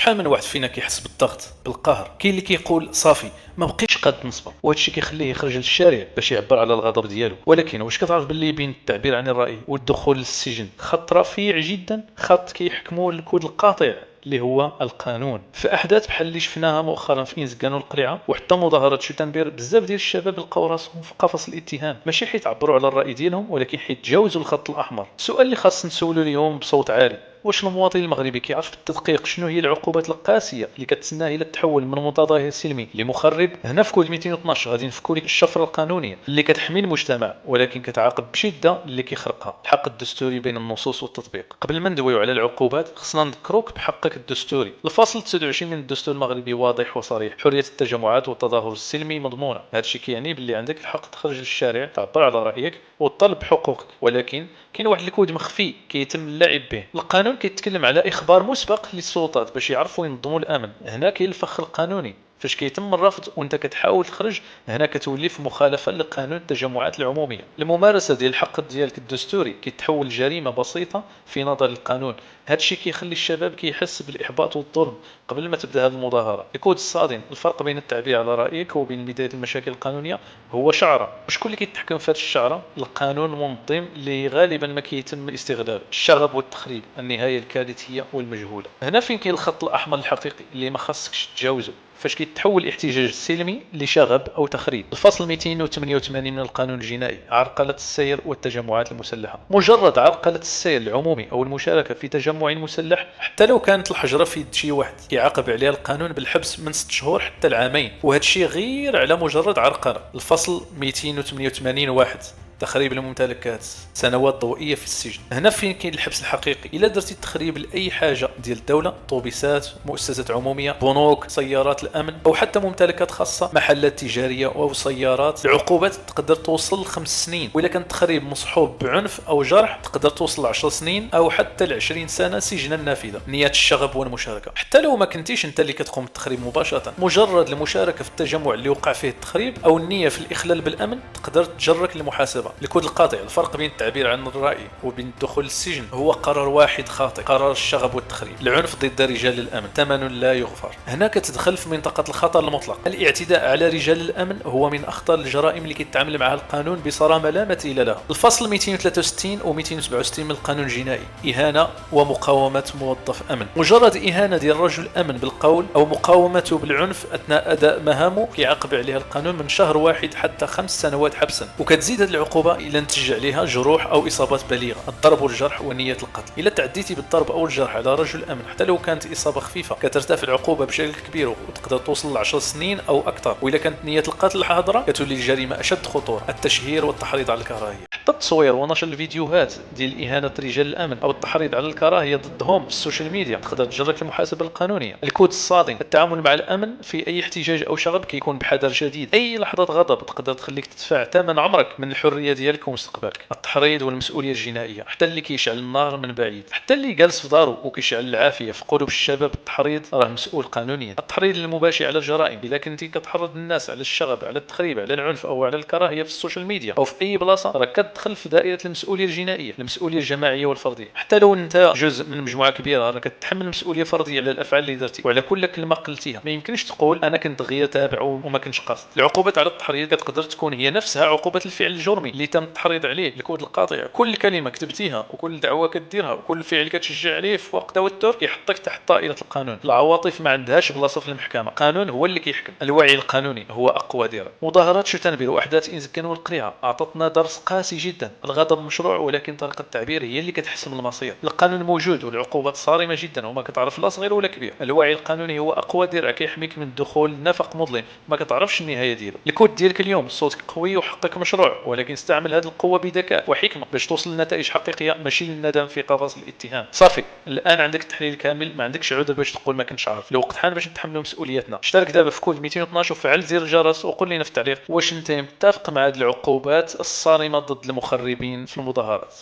شحال من واحد فينا كيحس بالضغط بالقهر، كاين اللي كيقول صافي ما بقيتش قاد نصبر، وهذا الشيء كيخليه يخرج للشارع باش يعبر على الغضب ديالو. ولكن واش كتعرف باللي بين التعبير عن الراي والدخول للسجن خط رفيع جدا، خط كيحكموا الكود القاطع اللي هو القانون. في احداث بحال اللي شفناها مؤخرا في انزكان والقليعه وحتى مظاهرات شوتنبير، بزاف ديال الشباب لقاو راسهم في قفص الاتهام، ماشي حيت عبروا على الراي ديالهم ولكن حيت تجاوزوا الخط الاحمر. السؤال اللي خاص نسولو اليوم بصوت عالي، واش المواطن المغربي كيعرف بالتدقيق شنو هي العقوبات القاسيه اللي كتسناه الى تحول من متظاهر سلمي لمخرب؟ هنا في كود 212 غادي نفكوا لك الشفره القانونيه اللي كتحمي المجتمع ولكن كتعاقب بشده اللي كيخرقها. الحق الدستوري بين النصوص والتطبيق. قبل ما ندويو على العقوبات خصنا نذكروك بحقك الدستوري. الفصل 29 من الدستور المغربي واضح وصريح: حريه التجمعات والتظاهر السلمي مضمونه. هذا الشيء كيعني باللي عندك الحق تخرج للشارع تعبر على رايك وتطالب بحقوقك، ولكن كاين واحد الكود مخفي كيتم اللعب به. القانون كيتكلم على اخبار مسبق للسلطات باش يعرفوا ينظموا الامن. هنا كاين الفخ القانوني، فاش كيتم الرفض وانت كتحاول تخرج هنا كتولي في مخالفه لقانون التجمعات العموميه. الممارسه ديال الحق ديالك الدستوري كيتحول جريمه بسيطه في نظر القانون. هذا الشيء كيخلي الشباب كيحس بالاحباط والظلم قبل ما تبدا هذه المظاهره. الكود الصادم. الفرق بين التعبير على رايك وبين بدايه المشاكل القانونيه هو شعره. وشكون اللي كيتحكم في هذه الشعره؟ القانون المنظم اللي غالبا ما كيتم استغلاله. الشغب والتخريب، النهايه الكارثيه والمجهوله. هنا فين كاين الخط الاحمر الحقيقي اللي ما خاصكش تجاوزه، فاش كيتحول الاحتجاج السلمي لشغب او تخريب. الفصل 288 من القانون الجنائي: عرقله السير والتجمعات المسلحه. مجرد عرقله السير العمومي او المشاركه في تجمع مسلح حتى لو كانت الحجره في يد شي واحد كيعاقب عليها القانون بالحبس من 6 شهور حتى العامين، وهذا الشيء غير على مجرد عرقله. الفصل 288 واحد: تخريب الممتلكات، سنوات ضوئيه في السجن. هنا فين كاين الحبس الحقيقي. الا درتي تخريب لاي حاجه ديال الدوله، طوبيسات، مؤسسات عموميه، بنوك، سيارات الامن او حتى ممتلكات خاصه، محلات تجاريه او سيارات، العقوبات تقدر توصل ل5 سنين، واذا كان التخريب مصحوب بعنف او جرح تقدر توصل ل 10 سنين او حتى ل 20 سنه سجنا نافذه. نيه الشغب والمشاركه. حتى لو ما كنتيش انت اللي كتقوم بالتخريب مباشره، مجرد المشاركه في التجمع اللي وقع فيه التخريب او النيه في الاخلال بالامن تقدر تجرك للمحاسبه. الكود القاطع. الفرق بين التعبير عن الرأي وبين الدخول للسجن هو قرار واحد خاطئ: قرار الشغب والتخريب. العنف ضد رجال الأمن ثمن لا يغفر. هنا كتدخل في منطقة الخطر المطلق. الاعتداء على رجال الأمن هو من أخطر الجرائم اللي كيتعامل معها القانون بصرامة لا مثيل لها. الفصل 263 و 267 من القانون الجنائي: إهانة ومقاومة موظف أمن. مجرد إهانة ديال رجل أمن بالقول أو مقاومته بالعنف أثناء أداء مهامه كيعاقب عليها القانون من شهر واحد حتى 5 سنوات حبسا، وكتزيد هذه العقوبة إلى نتج عليها جروح أو إصابات بالغة: الضرب والجرح ونية القتل. إلا تعديتي بالضرب أو الجرح على رجل أمن حتى لو كانت إصابة خفيفة كترتفع العقوبة بشكل كبير وتقدر توصل ل 10 سنين أو أكثر، وإلا كانت نية القتل حاضرة كتولي الجريمة أشد خطورة: التشهير والتحريض على الكراهية. حتى التصوير ونشر الفيديوهات ديال إهانة رجال الأمن أو التحريض على الكراهية ضدهم في السوشيال ميديا تقدر تجرك المحاسبة القانونية. الكود الصادم. التعامل مع الأمن في أي احتجاج أو شغب كيكون بحذر شديد. أي لحظة غضب تقدر تخليك تدفع ثمن عمرك من الحرية ديالك ومستقبلك. التحريض والمسؤوليه الجنائيه. حتى اللي كيشعل النار من بعيد، حتى اللي جالس في دارو وكيشعل العافيه في قلوب الشباب، التحريض راه مسؤول قانونيا. التحريض المباشر على الجرائم. اذا كنتي كتحرض الناس على الشغب، على التخريب، على العنف او على الكراهيه في السوشيال ميديا او في اي بلاصه، راه كتدخل في دائره المسؤوليه الجنائيه، المسؤوليه الجماعيه والفرديه. حتى لو انت جزء من مجموعه كبيره راه كتحمل مسؤوليه فرديه على الافعال اللي درتي وعلى كل كلمه قلتيها. ما يمكنش تقول انا كنت غير تابع وما كنتش قاصد. العقوبات على التحريض كتقدر تكون هي نفسها عقوبه الفعل الجرمي اللي تم التحريض عليه. الكود القاطع. كل كلمه كتبتيها وكل دعوه كديرها وكل فعل كتشجع عليه في وقت توتر كيحطك تحت طائله القانون. العواطف ما عندهاش بلاصه في المحكمه، القانون هو اللي كيحكم. الوعي القانوني هو اقوى ديره. مظاهرات شوتنبير واحداث انزكان والقليعه اعطتنا درس قاسي جدا: الغضب مشروع ولكن طريقه التعبير هي اللي كتحسم المصير. القانون موجود والعقوبات صارمه جدا وما كتعرف لا صغير ولا كبير. الوعي القانوني هو اقوى درع كيحميك من الدخول لنفق مظلم ما كتعرفش النهايه ديالو. الكود ديالك اليوم: صوتك قوي وحقك مشروع، ولكن استعمل هذه القوه بذكاء وحكمه باش توصل لنتائج حقيقيه ماشي للندم في قفص الاتهام. صافي، الان عندك التحليل كامل، ما عندكش عذر باش تقول ما كنتش عارف. الوقت حان باش نتحملوا مسؤوليتنا. اشترك دابا في كود 212 وفعل زر الجرس وقول لنا في التعليق واش انت متفق مع هذه العقوبات الصارمه ضد المخربين في المظاهرات.